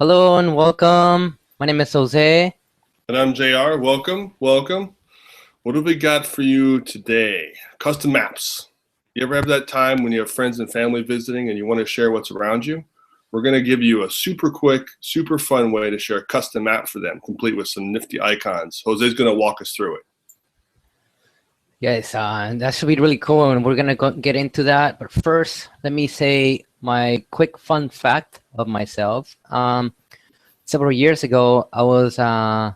Hello and welcome. My name is Jose. And I'm JR. Welcome, welcome. What have we got for you today? Custom maps. You ever have that time when you have friends and family visiting and you want to share what's around you? We're going to give you a super quick, super fun way to share a custom map for them, complete with some nifty icons. Jose's going to walk us through it. Yes, that should be really cool, and we're gonna get into that. But first, let me say my quick fun fact of myself. Several years ago, I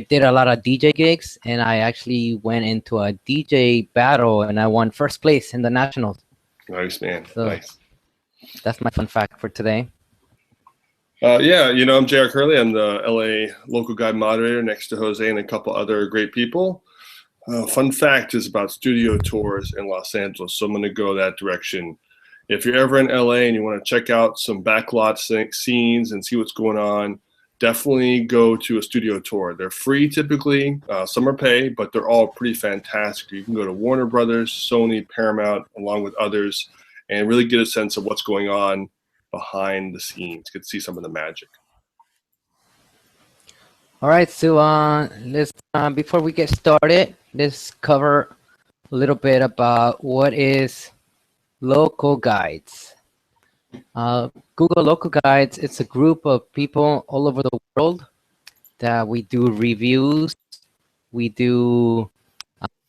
did a lot of DJ gigs, and I actually went into a DJ battle, and I won first place in the nationals. Nice, man. So nice. That's my fun fact for today. Yeah, I'm JR Curley. I'm the LA local guide moderator next to Jose and a couple other great people. Fun fact is about studio tours in Los Angeles, so I'm going to go that direction. If you're ever in LA and you want to check out some backlot scenes and see what's going on, definitely go to a studio tour. They're free typically, some are paid, but they're all pretty fantastic. You can go to Warner Brothers, Sony, Paramount, along with others, and really get a sense of what's going on behind the scenes. Get to see some of the magic. All right, so let's before we get started, let's cover a little bit about what is local guides. Google Local Guides, it's a group of people all over the world that we do reviews, we do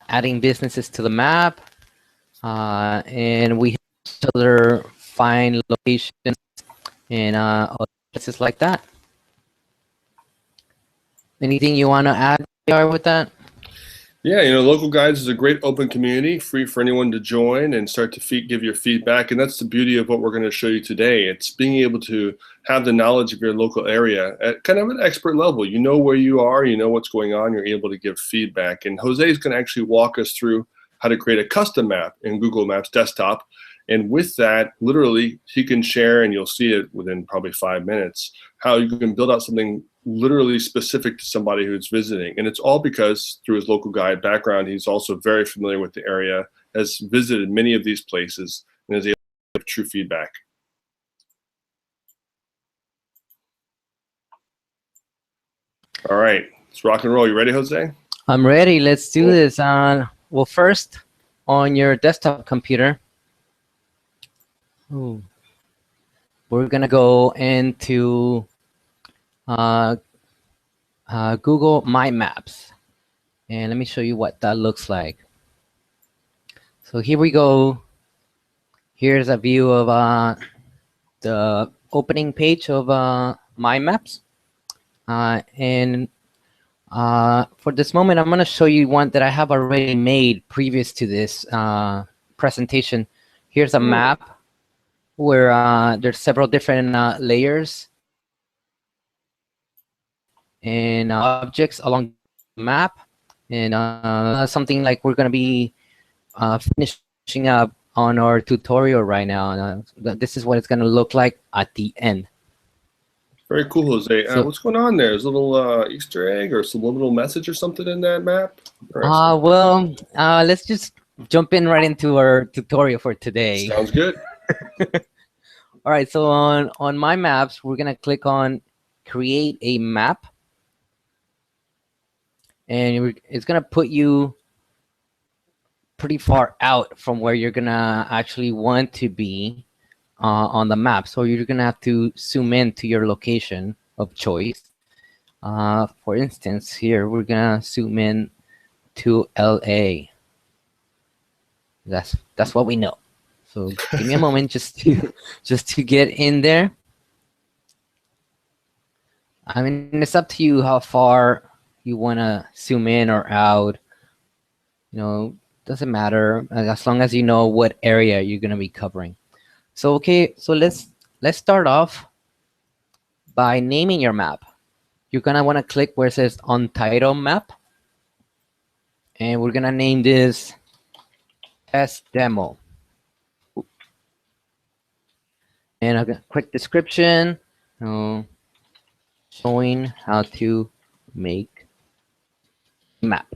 adding businesses to the map, and we help each other find locations and places like that. Anything you want to add with that? Yeah, Local Guides is a great open community, free for anyone to join and start to give your feedback. And that's the beauty of what we're going to show you today. It's being able to have the knowledge of your local area at kind of an expert level. You know where you are, you know what's going on, you're able to give feedback. And Jose is going to actually walk us through how to create a custom map in Google Maps Desktop. And with that, literally, he can share, and you'll see it within probably 5 minutes, how you can build out something literally specific to somebody who's visiting. And it's all because through his local guide background, he's also very familiar with the area, has visited many of these places, and is able to give true feedback. All right, let's rock and roll. You ready, Jose? I'm ready. Let's do this. Well, first, on your desktop computer, we're gonna go into Google My Maps, and let me show you what that looks like. So here we go. Here's a view of the opening page of My Maps, and for this moment, I'm going to show you one that I have already made previous to this presentation. Here's a map where there's several different layers and objects along the map, and something like we're going to be finishing up on our tutorial right now. This is what it's going to look like at the end. Very cool, Jose. What's going on there? Is a little Easter egg or some little message or something in that map? Well, let's just jump in right into our tutorial for today. Sounds good. All right, so on My Maps, we're going to click on Create a Map. And it's going to put you pretty far out from where you're going to actually want to be on the map. So you're going to have to zoom in to your location of choice. For instance, here, we're going to zoom in to LA. That's what we know. So give me a moment just to get in there. I mean, it's up to you how far you want to zoom in or out. Doesn't matter as long as you know what area you're going to be covering. So okay, so let's start off by naming your map. You're going to want to click where it says Untitled Map, and we're going to name this Test Demo. And a quick description, showing how to make a map.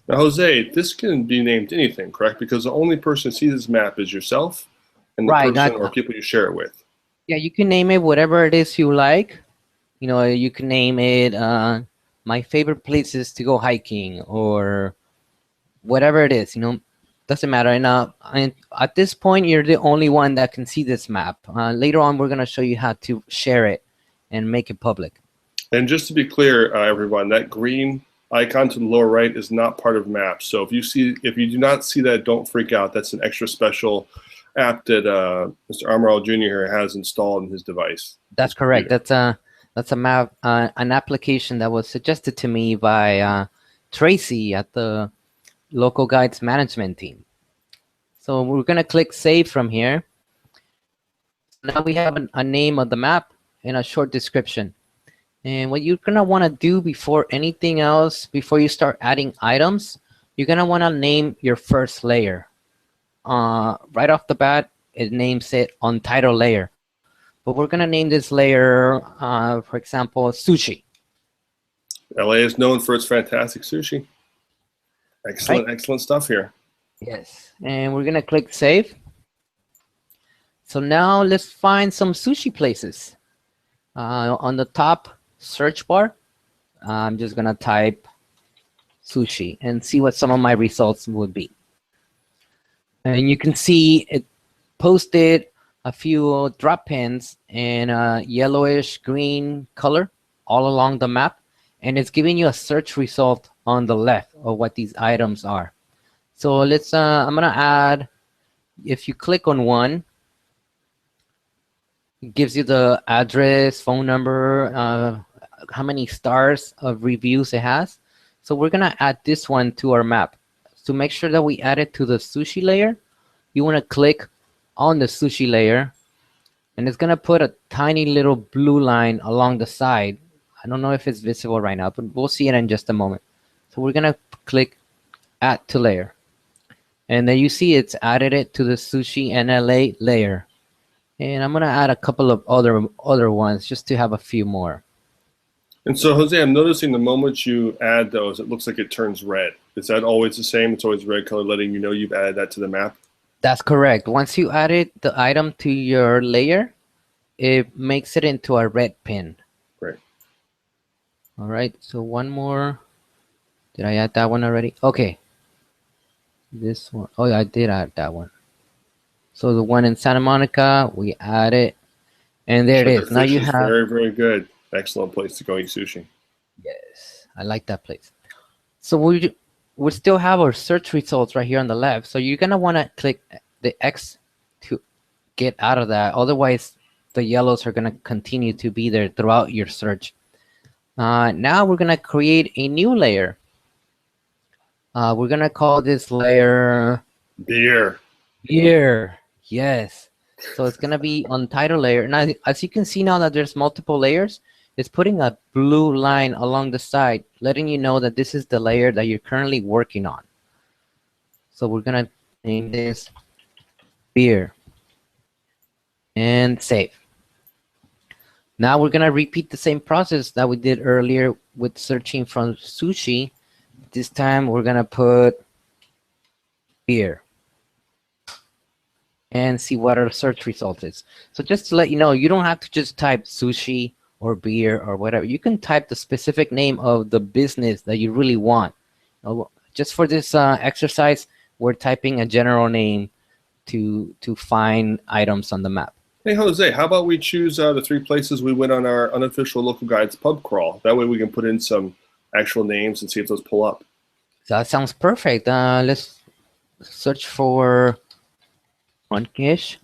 Now, Jose, this can be named anything, correct? Because the only person who sees this map is yourself and the person or people you share it with. Yeah, you can name it whatever it is you like. You know, you can name it my favorite places to go hiking or whatever it is. You know, doesn't matter. And at this point, you're the only one that can see this map. Later on, we're gonna show you how to share it and make it public. And just to be clear, everyone, that green icon to the lower right is not part of Maps. So if you do not see that, don't freak out. That's an extra special app that Mr. Amaral Jr. here has installed in his device. That's correct. That's a map, an application that was suggested to me by Tracy at the Local Guides management team. So we're gonna click save from here. Now we have a name of the map and a short description. And what you're gonna wanna do before anything else, before you start adding items, you're gonna wanna name your first layer. Right off the bat, it names it on title layer. But we're gonna name this layer, for example, sushi. LA is known for its fantastic sushi. Excellent, Right? excellent stuff here. Yes. And we're gonna click save. So now let's find some sushi places. On the top search bar, I'm just gonna type sushi and see what some of my results would be. And you can see it posted a few drop pins in a yellowish green color all along the map, and it's giving you a search result on the left of what these items are. So let's I'm gonna add, if you click on one, it gives you the address, phone number, how many stars of reviews it has. So we're gonna add this one to our map. To make sure that we add it to the sushi layer, you wanna click on the sushi layer, and it's gonna put a tiny little blue line along the side. I don't know if it's visible right now, but we'll see it in just a moment. So we're gonna click add to layer. And then you see it's added it to the sushi NLA layer. And I'm gonna add a couple of other ones just to have a few more. And so, Jose, I'm noticing the moment you add those, it looks like it turns red. Is that always the same? It's always red color, letting you know you've added that to the map? That's correct. Once you added the item to your layer, it makes it into a red pin. Great. All right, so one more. Did I add that one already? Okay. This one. Oh, yeah, I did add that one. So the one in Santa Monica, we add it. And there it is. Now you have. Very, very good. Excellent place to go eat sushi. Yes, I like that place. So we still have our search results right here on the left. So you're gonna want to click the X to get out of that. Otherwise, the yellows are gonna continue to be there throughout your search. Now we're gonna create a new layer. We're gonna call this layer Beer. Beer. Yes. So it's gonna be on title layer. Now, as you can see now that there's multiple layers, it's putting a blue line along the side, letting you know that this is the layer that you're currently working on. So we're gonna name this beer and save. Now we're gonna repeat the same process that we did earlier with searching from sushi. This time we're gonna put beer and see what our search result is. So just to let you know, you don't have to just type sushi or beer or whatever. You can type the specific name of the business that you really want. Just for this exercise, we're typing a general name to find items on the map. Hey, Jose, how about we choose the 3 places we went on our unofficial Local Guides pub crawl? That way we can put in some actual names and see if those pull up. So that sounds perfect. Let's search for Monkish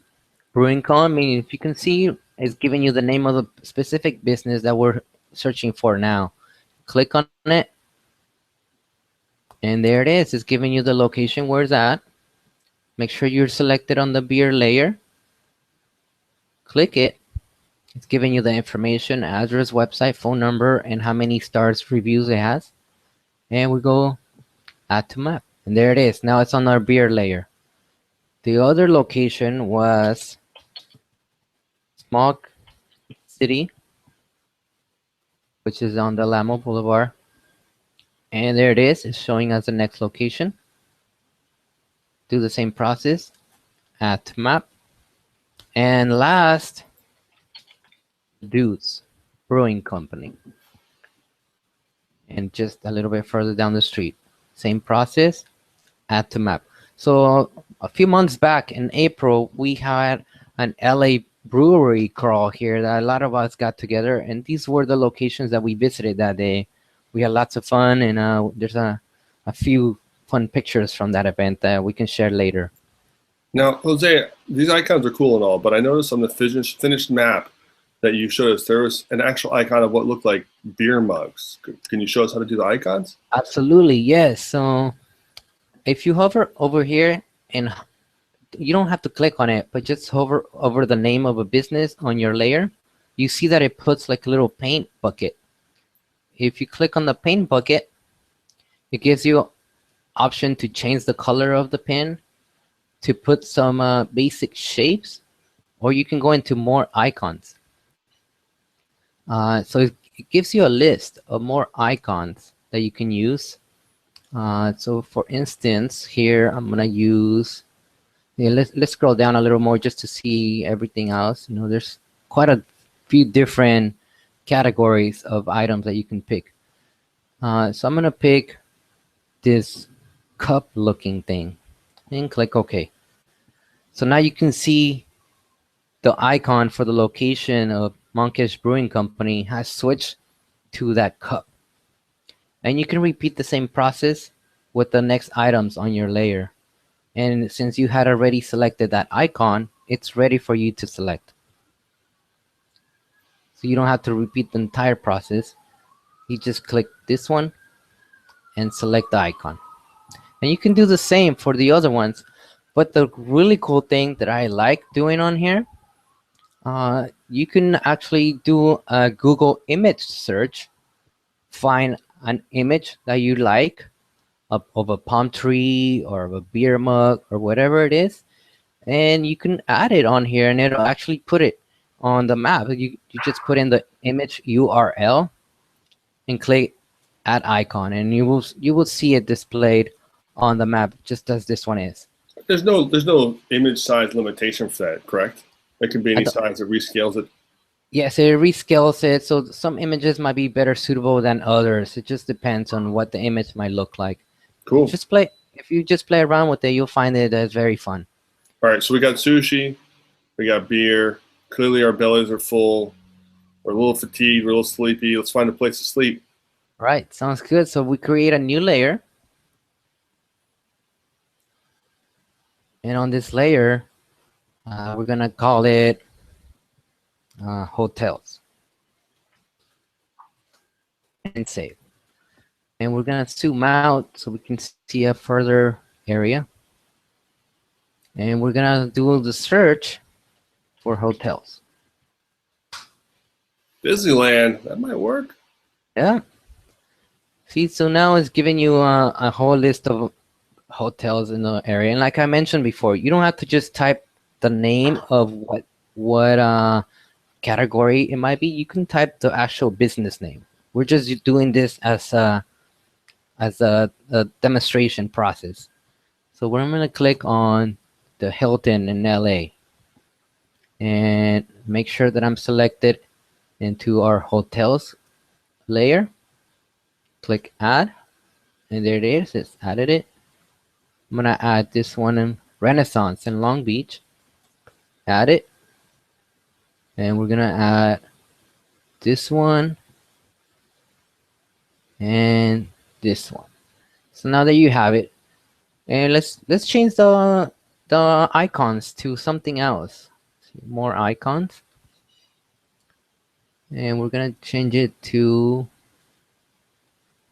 Brewing Co. I mean, if you can see, it's giving you the name of the specific business that we're searching for now. Click on it, and there it is. It's giving you the location where it's at. Make sure you're selected on the beer layer. Click it. It's giving you the information, address, website, phone number, and how many stars reviews it has. And we go add to map. And there it is. Now it's on our beer layer. The other location was Smog City, which is on the Lamo Boulevard. And there it is. It's showing us the next location. Do the same process. Add to map. And last, Dudes Brewing Company. And just a little bit further down the street, same process, add to map. So a few months back in April, we had an LA brewery crawl here that a lot of us got together, and these were the locations that we visited that day. We had lots of fun, and there's a few fun pictures from that event that we can share later. Now, Jose, these icons are cool and all, but I noticed on the finished map that you showed us, there was an actual icon of what looked like beer mugs. Can you show us how to do the icons? Absolutely, yes. So if you hover over here, and you don't have to click on it, but just hover over the name of a business on your layer, you see that it puts like a little paint bucket. If you click on the paint bucket, it gives you option to change the color of the pin, to put some basic shapes, or you can go into more icons. So it gives you a list of more icons that you can use. So for instance, here I'm gonna use, yeah, let's scroll down a little more just to see everything else. You know, there's quite a few different categories of items that you can pick. So I'm gonna pick this cup looking thing and click OK. So now you can see the icon for the location of Monkish Brewing Company has switched to that cup. And you can repeat the same process with the next items on your layer. And since you had already selected that icon, it's ready for you to select. So you don't have to repeat the entire process. You just click this one and select the icon. And you can do the same for the other ones. But the really cool thing that I like doing on here, you can actually do a Google image search, find an image that you like of a palm tree or of a beer mug or whatever it is, and you can add it on here, and it'll actually put it on the map. You just put in the image URL and click add icon, and you will see it displayed on the map just as this one is. There's no image size limitation for that, correct? It can be any size that rescales it. Yes, it rescales it, so some images might be better suitable than others. It just depends on what the image might look like. Cool. If you just play around with it, you'll find it as very fun. All right, so we got sushi, we got beer. Clearly our bellies are full. We're a little fatigued, we're a little sleepy. Let's find a place to sleep. Right, sounds good. So we create a new layer. And on this layer, we're gonna call it hotels. And save. And we're gonna zoom out so we can see a further area. And we're gonna do the search for hotels. Disneyland, that might work. Yeah. See, so now it's giving you a whole list of hotels in the area. And like I mentioned before, you don't have to just type the name of what category it might be. You can type the actual business name. We're just doing this as a demonstration process. So we're going to click on the Hilton in LA and make sure that I'm selected into our hotels layer. Click add, and there it is. It's added it. I'm gonna add this one in Renaissance in Long Beach. Add it, and we're gonna add this one and this one. So now that you have it, and let's change the icons to something else. More icons, and we're gonna change it to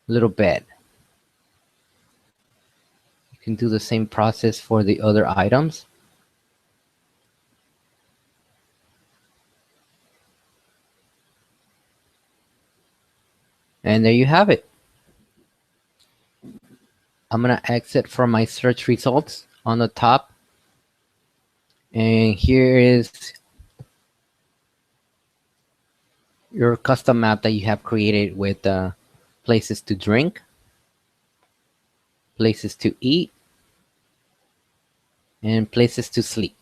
little bed. You can do the same process for the other items. And there you have it. I'm gonna exit from my search results on the top. And here is your custom map that you have created with places to drink, places to eat, and places to sleep.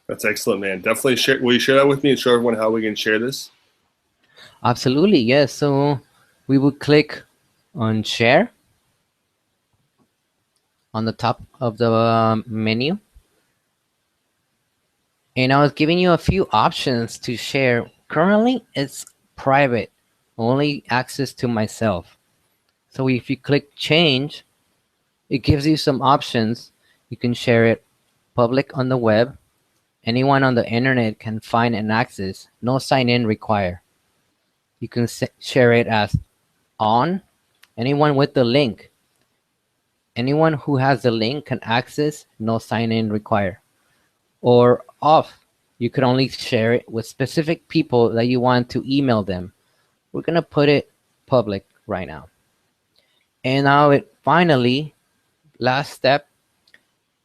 That's excellent, man. Definitely share. Will you share that with me and show everyone how we can share this? Absolutely, yes. So we would click on share on the top of the menu. And I was giving you a few options to share. Currently, it's private, only access to myself. So if you click change, it gives you some options. You can share it public on the web. Anyone on the internet can find and access. No sign in required. You can share it as on. Anyone with the link. Anyone who has the link can access. No sign in required. Or off. You could only share it with specific people that you want to email them. We're gonna put it public right now. And now it finally, last step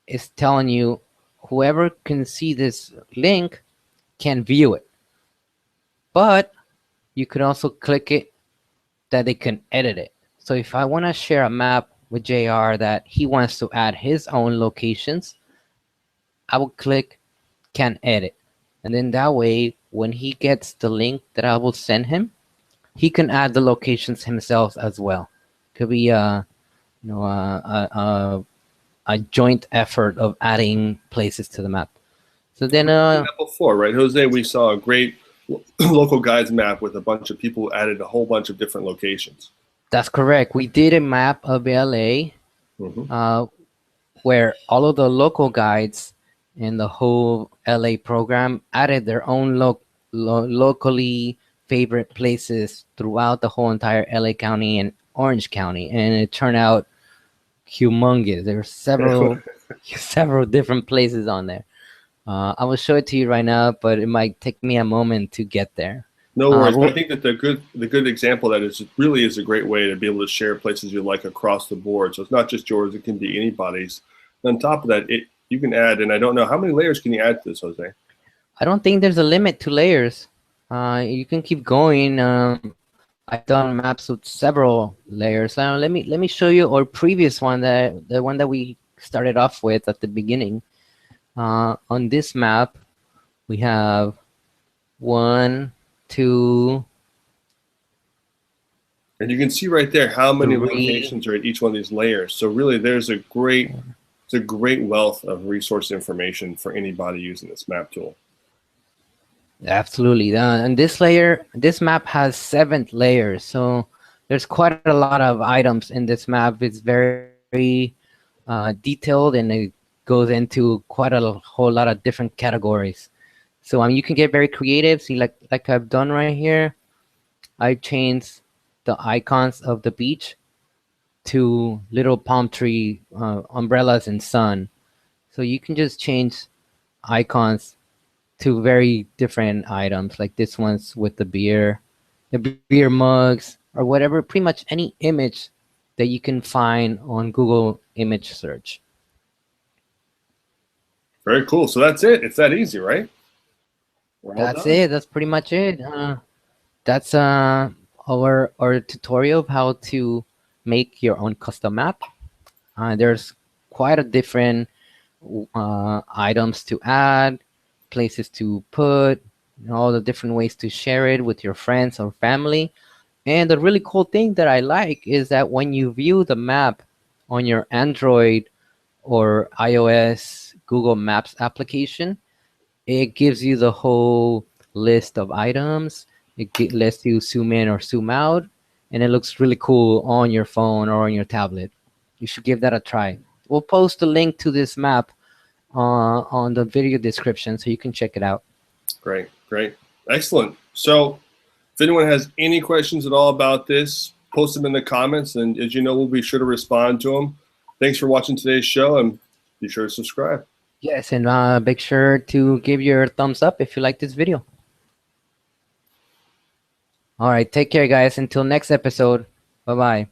is telling you whoever can see this link can view it. But you could also click it that they can edit it. So if I want to share a map with JR that he wants to add his own locations, I will click can edit. And then that way, when he gets the link that I will send him, he can add the locations himself as well. Could be a joint effort of adding places to the map. So then, before, right, Jose, we saw a great local guides map with a bunch of people who added a whole bunch of different locations. That's correct. We did a map of LA, where all of the local guides in the whole LA program added their own locally favorite places throughout the whole entire LA County and Orange County, and it turned out humongous. There were several different places on there. I will show it to you right now, but it might take me a moment to get there. No worries. But I think that the good example of that is it really is a great way to be able to share places you like across the board. So it's not just yours; it can be anybody's. And on top of that, you can add, and I don't know how many layers can you add to this, Jose? I don't think there's a limit to layers. You can keep going. I've done maps with several layers. Let me show you our previous one, the one that we started off with at the beginning. On this map, we have 1, 2, and you can see right there how many 3 locations are at each one of these layers. So really, there's a great wealth of resource information for anybody using this map tool. Absolutely. And this map has 7 layers, so there's quite a lot of items in this map. It's very detailed, and it goes into quite a whole lot of different categories. So you can get very creative. See, like I've done right here, I changed the icons of the beach to little palm tree umbrellas and sun. So you can just change icons to very different items, like this one's with the beer mugs, or whatever, pretty much any image that you can find on Google image search. Very cool. So that's it. It's that easy, right? That's it. That's pretty much it. That's our tutorial of how to make your own custom map. There's quite a different items to add, places to put, all the different ways to share it with your friends or family. And the really cool thing that I like is that when you view the map on your Android or iOS Google Maps application, it gives you the whole list of items. It lets you zoom in or zoom out, and it looks really cool on your phone or on your tablet. You should give that a try. We'll post a link to this map on the video description, so you can check it out. Great. Excellent. So if anyone has any questions at all about this, post them in the comments, and as you know, we'll be sure to respond to them. Thanks for watching today's show, and be sure to subscribe. Yes, and make sure to give your thumbs up if you like this video. All right, take care, guys. Until next episode. Bye-bye.